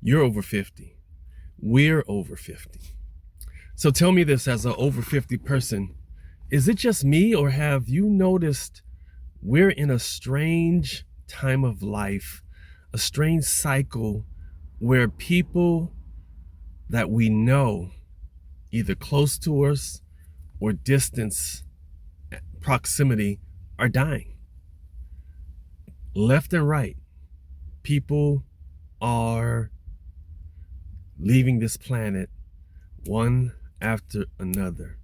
You're over 50. We're over 50. So tell me this, as an over 50 person, is it just me, or have you noticed we're in a strange time of life, a strange cycle where people that we know, either close to us or distance, proximity, are dying? Left and right, people are leaving this planet one after another,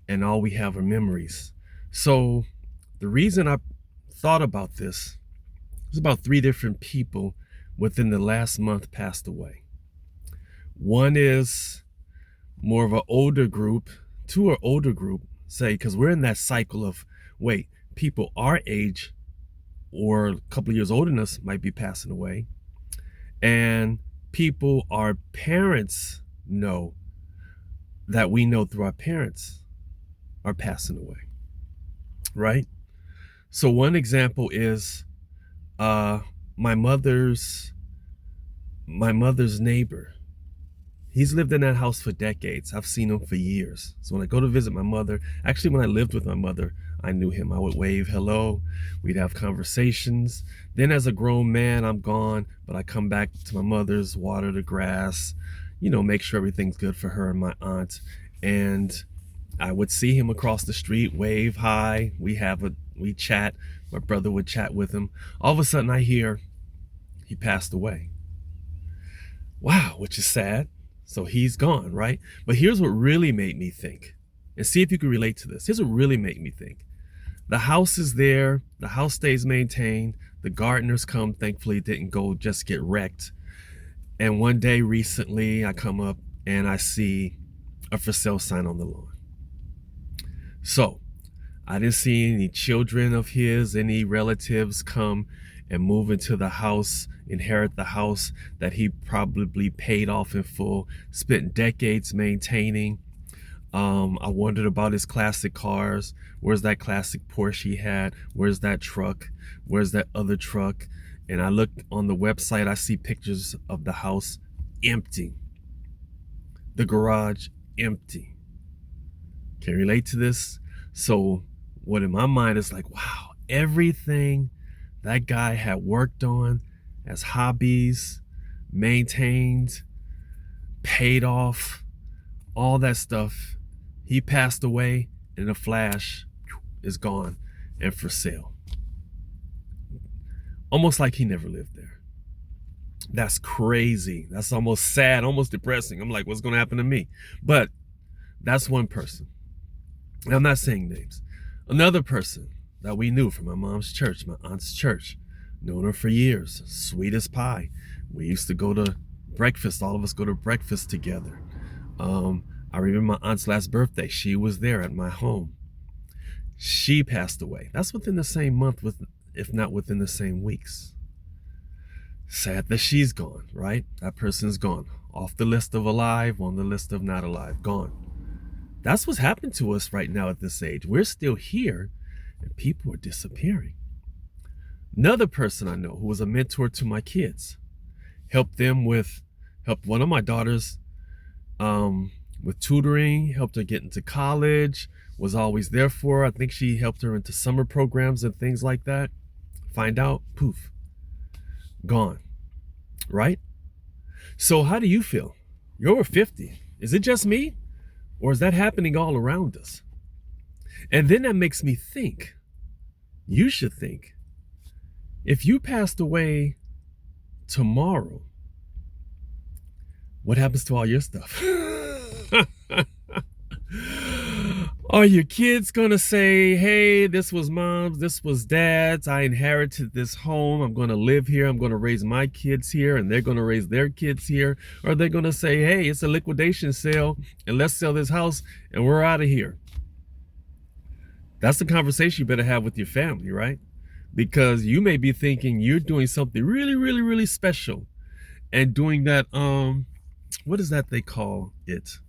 and all we have are memories. So the reason I thought about this is about 3 different people within the last month passed away. One is more of an older group, 2 are older group, say, because we're in that cycle of, wait, people our age or a couple of years older than us might be passing away, and people our parents know, that we know through our parents, are passing away, right? So one example is my mother's neighbor. He's lived in that house for decades. I've seen him for years. So when I go to visit my mother, actually when I lived with my mother, I knew him. I would wave hello. We'd have conversations. Then as a grown man, I'm gone, but I come back to my mother's, water the grass, make sure everything's good for her and my aunt. And I would see him across the street, wave hi. We chat. My brother would chat with him. All of a sudden I hear he passed away. Wow, which is sad. So he's gone, right? But here's what really made me think, and see if you can relate to this. Here's what really made me think. The house is there. The house stays maintained. The gardeners come. Thankfully, it didn't go just get wrecked. And one day recently, I come up and I see a for sale sign on the lawn. So I didn't see any children of his, any relatives come and move into the house, inherit the house that he probably paid off in full, spent decades maintaining. I wondered about his classic cars. Where's that classic Porsche he had? Where's that truck? Where's that other truck? And I look on the website, I see pictures of the house empty. The garage empty. Can you relate to this? So what in my mind is like, wow, everything that guy had worked on as hobbies, maintained, paid off, all that stuff, he passed away in a flash, is gone and for sale. Almost like he never lived there. That's crazy. That's almost sad, almost depressing. I'm like, what's going to happen to me? But that's one person. And I'm not saying names. Another person that we knew from my mom's church, my aunt's church, known her for years, sweet as pie. We used to go to breakfast. All of us go to breakfast together. I remember my aunt's last birthday. She was there at my home. She passed away. That's within the same month, if not within the same weeks. Sad that she's gone, right? That person's gone. Off the list of alive, on the list of not alive, gone. That's what's happened to us right now at this age. We're still here, and people are disappearing. Another person I know who was a mentor to my kids, helped one of my daughters with tutoring, helped her get into college, was always there for her. I think she helped her into summer programs and things like that. Find out, poof, gone, right? So how do you feel? You're over 50. Is it just me? Or is that happening all around us? And then that makes me think, you should think, if you passed away tomorrow, what happens to all your stuff? Are your kids gonna say, hey, this was mom's, this was dad's, I inherited this home, I'm gonna live here, I'm gonna raise my kids here, and they're gonna raise their kids here? Or are they gonna say, hey, it's a liquidation sale, and let's sell this house, and we're out of here? That's the conversation you better have with your family, right? Because you may be thinking you're doing something really, really, really special, and doing that, what is that they call it?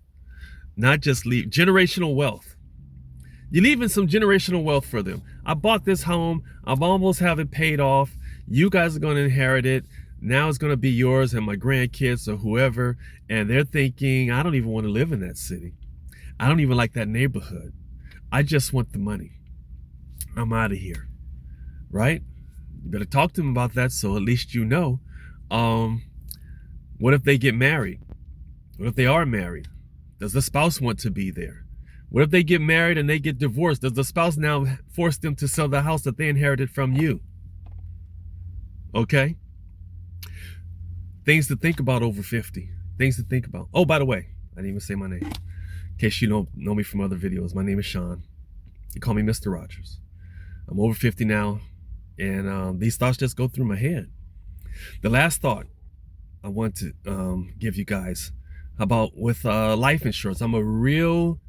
Not just leave, generational wealth. You're leaving some generational wealth for them. I bought this home. I'm almost have it paid off. You guys are going to inherit it. Now it's going to be yours and my grandkids or whoever. And they're thinking, I don't even want to live in that city. I don't even like that neighborhood. I just want the money. I'm out of here. Right? You better talk to them about that so at least you know. Um, what if they get married? What if they are married? Does the spouse want to be there? What if they get married and they get divorced? Does the spouse now force them to sell the house that they inherited from you? Okay? Things to think about over 50. Things to think about. Oh, by the way, I didn't even say my name. In case you don't know me from other videos, my name is Sean. You call me Mr. Rogers. I'm over 50 now, and these thoughts just go through my head. The last thought I want to give you guys about with life insurance. I'm a real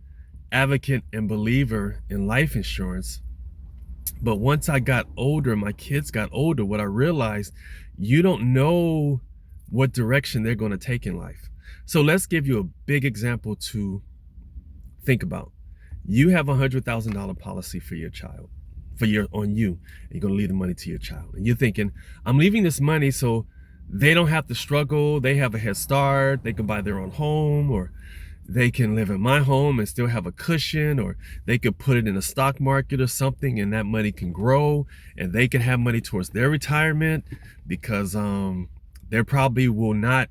advocate and believer in life insurance. But once I got older, my kids got older, what I realized, you don't know what direction they're going to take in life. So let's give you a big example to think about. You have $100,000 policy for your child, on you, and you're going to leave the money to your child. And you're thinking, I'm leaving this money so they don't have to struggle. They have a head start. They can buy their own home, or they can live in my home and still have a cushion, or they could put it in a stock market or something and that money can grow and they can have money towards their retirement because they probably will not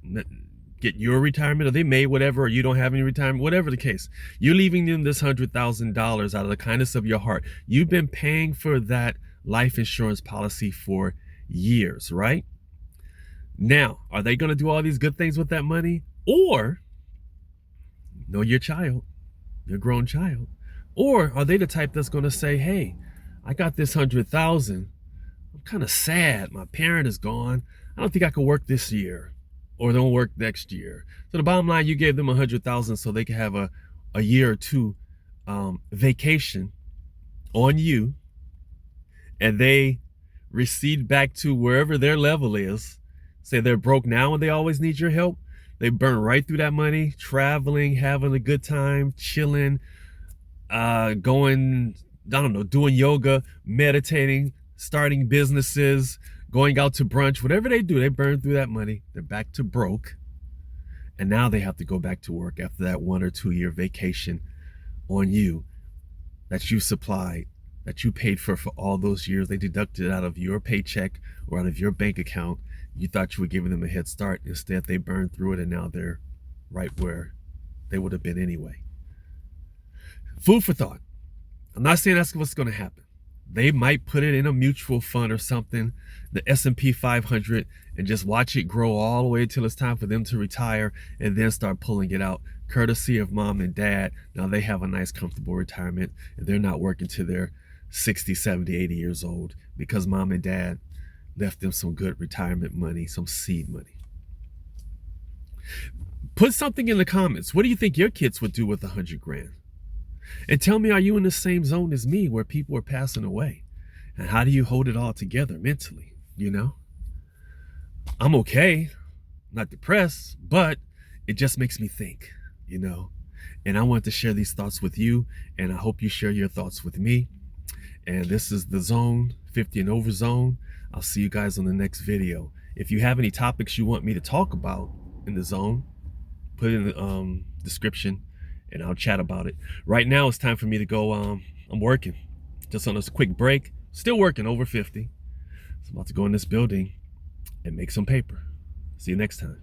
get your retirement, or they may, whatever, or you don't have any retirement, whatever the case. You're leaving them this $100,000 out of the kindness of your heart. You've been paying for that life insurance policy for years, right? Now, are they going to do all these good things with that money? Or know your child, your grown child. Or are they the type that's going to say, hey, I got this 100,000. I'm kind of sad. My parent is gone. I don't think I can work this year or don't work next year. So the bottom line, you gave them 100,000 so they can have a year or two vacation on you, and they recede back to wherever their level is. Say they're broke now and they always need your help. They burn right through that money, traveling, having a good time, chilling, going, I don't know, doing yoga, meditating, starting businesses, going out to brunch, whatever they do, they burn through that money. They're back to broke. And now they have to go back to work after that 1 or 2 year vacation on you that you supplied, that you paid for all those years. They deducted it out of your paycheck or out of your bank account. You thought you were giving them a head start. Instead, they burned through it and now they're right where they would have been anyway. Food for thought. I'm not saying that's what's going to happen. They might put it in a mutual fund or something, the S&P 500, and just watch it grow all the way until it's time for them to retire and then start pulling it out, courtesy of mom and dad. Now they have a nice, comfortable retirement and they're not working till they're 60, 70, 80 years old because mom and dad left them some good retirement money, some seed money. Put something in the comments. What do you think your kids would do with 100 grand? And tell me, are you in the same zone as me where people are passing away? And how do you hold it all together mentally? You know, I'm okay, not depressed, but it just makes me think, you know, and I want to share these thoughts with you. And I hope you share your thoughts with me. And this is the Zone, 50 and Over Zone. I'll see you guys on the next video. If you have any topics you want me to talk about in the zone, put it in the description and I'll chat about it. Right now it's time for me to go. I'm working, just on a quick break. Still working, over 50. So I'm about to go in this building and make some paper. See you next time.